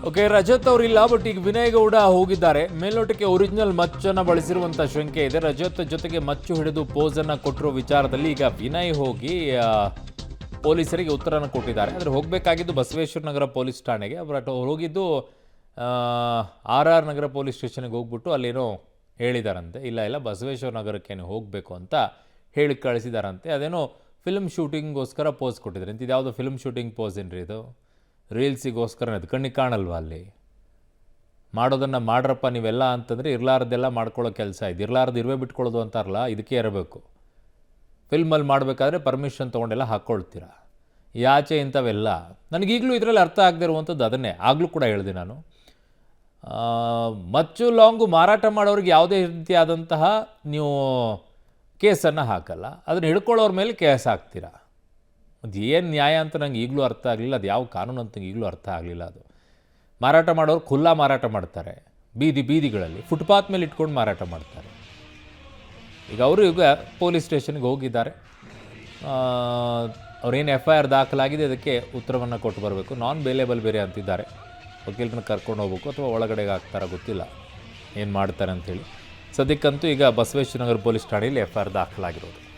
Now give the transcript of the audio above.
Okay, Rajat ಅವರಿಲ್ಲ, but ಈಗ ವಿನಯ್ ಗೌಡ ಹೋಗಿದ್ದಾರೆ. ಮೇಲ್ನೋಟಕ್ಕೆ ಒರಿಜಿನಲ್ ಮಚ್ಚನ್ನು ಬಳಸಿರುವಂಥ ಶಂಕೆ ಇದೆ. ರಜತ್ ಜೊತೆಗೆ ಮಚ್ಚು ಹಿಡಿದು ಪೋಸನ್ನು ಕೊಟ್ಟಿರೋ ವಿಚಾರದಲ್ಲಿ ಈಗ ವಿನಯ್ ಹೋಗಿ ಪೊಲೀಸರಿಗೆ ಉತ್ತರನ ಕೊಟ್ಟಿದ್ದಾರೆ. ಆದರೆ ಹೋಗಬೇಕಾಗಿದ್ದು ಬಸವೇಶ್ವರ ನಗರ ಪೊಲೀಸ್ ಠಾಣೆಗೆ. ಬಟ್ ಅವ್ರು ಹೋಗಿದ್ದು RR ನಗರ ಪೊಲೀಸ್ ಸ್ಟೇಷನ್ಗೆ ಹೋಗ್ಬಿಟ್ಟು ಅಲ್ಲೇನೋ ಹೇಳಿದಾರಂತೆ. ಇಲ್ಲ ಬಸವೇಶ್ವರ ನಗರಕ್ಕೇನು ಹೋಗಬೇಕು ಅಂತ ಹೇಳಿ ಕಳಿಸಿದಾರಂತೆ. ಅದೇನೋ ಫಿಲ್ಮ್ ಶೂಟಿಂಗ್ಗೋಸ್ಕರ ಪೋಸ್ ಕೊಟ್ಟಿದ್ದಾರೆ ಅಂತ. ಇದ್ಯಾವುದೋ ಫಿಲ್ಮ್ ಶೂಟಿಂಗ್ ಪೋಸ್ ಏನ್ರಿ ಇದು? ರೀಲ್ಸಿಗೋಸ್ಕರ ಅದು ಕಣ್ಣಿಗೆ ಕಾಣಲ್ವ? ಅಲ್ಲಿ ಮಾಡೋದನ್ನು ಮಾಡ್ರಪ್ಪ ನೀವೆಲ್ಲ ಅಂತಂದರೆ ಇರಲಾರ್ದೆಲ್ಲ ಮಾಡ್ಕೊಳ್ಳೋ ಕೆಲಸ ಇದು. ಇರಲಾರ್ದು ಇರುವೆ ಬಿಟ್ಕೊಳ್ಳೋದು ಅಂತಾರಲ್ಲ, ಇದಕ್ಕೆ ಇರಬೇಕು. ಫಿಲ್ಮಲ್ಲಿ ಮಾಡಬೇಕಾದ್ರೆ ಪರ್ಮಿಷನ್ ತೊಗೊಂಡೆಲ್ಲ ಹಾಕ್ಕೊಳ್ತೀರ, ಯಾಚೆ ಇಂಥವೆಲ್ಲ. ನನಗೀಗಲೂ ಇದರಲ್ಲಿ ಅರ್ಥ ಆಗದೆ ಇರುವಂಥದ್ದು ಅದನ್ನೇ. ಆಗಲೂ ಕೂಡ ಹೇಳಿದೆ ನಾನು, ಮಚ್ಚು ಲಾಂಗು ಮಾರಾಟ ಮಾಡೋರಿಗೆ ಯಾವುದೇ ರೀತಿಯಾದಂತಹ ನೀವು ಕೇಸನ್ನು ಹಾಕಲ್ಲ, ಅದನ್ನು ಹಿಡ್ಕೊಳ್ಳೋರ ಮೇಲೆ ಕೇಸ್ ಹಾಕ್ತೀರಾ. ಅದು ಏನು ನ್ಯಾಯ ಅಂತ ನಂಗೆ ಈಗಲೂ ಅರ್ಥ ಆಗಲಿಲ್ಲ. ಅದು ಯಾವ ಕಾನೂನು ಅಂತ ಈಗಲೂ ಅರ್ಥ ಆಗಲಿಲ್ಲ. ಅದು ಮಾರಾಟ ಮಾಡೋರು ಖುಲ್ಲಾ ಮಾರಾಟ ಮಾಡ್ತಾರೆ, ಬೀದಿಗಳಲ್ಲಿ ಫುಟ್ಪಾತ್ ಮೇಲೆ ಇಟ್ಕೊಂಡು ಮಾರಾಟ ಮಾಡ್ತಾರೆ. ಈಗ ಪೊಲೀಸ್ ಸ್ಟೇಷನ್ಗೆ ಹೋಗಿದ್ದಾರೆ. ಅವ್ರೇನು FIR ದಾಖಲಾಗಿದೆ ಅದಕ್ಕೆ ಉತ್ತರವನ್ನು ಕೊಟ್ಟು ಬರಬೇಕು. ನಾನ್ ಬೇಲೇಬಲ್ ಬೇರೆ ಅಂತಿದ್ದಾರೆ. ವಕೀಲರನ್ನ ಕರ್ಕೊಂಡು ಹೋಗ್ಬೇಕು ಅಥವಾ ಒಳಗಡೆಗೆ ಹಾಕ್ತಾರ ಗೊತ್ತಿಲ್ಲ, ಏನು ಮಾಡ್ತಾರೆ ಅಂಥೇಳಿ. ಸದ್ಯಕ್ಕಂತೂ ಈಗ ಬಸವೇಶ್ವರ ನಗರ ಪೊಲೀಸ್ ಠಾಣೆಯಲ್ಲಿ FIR ದಾಖಲಾಗಿರೋದು.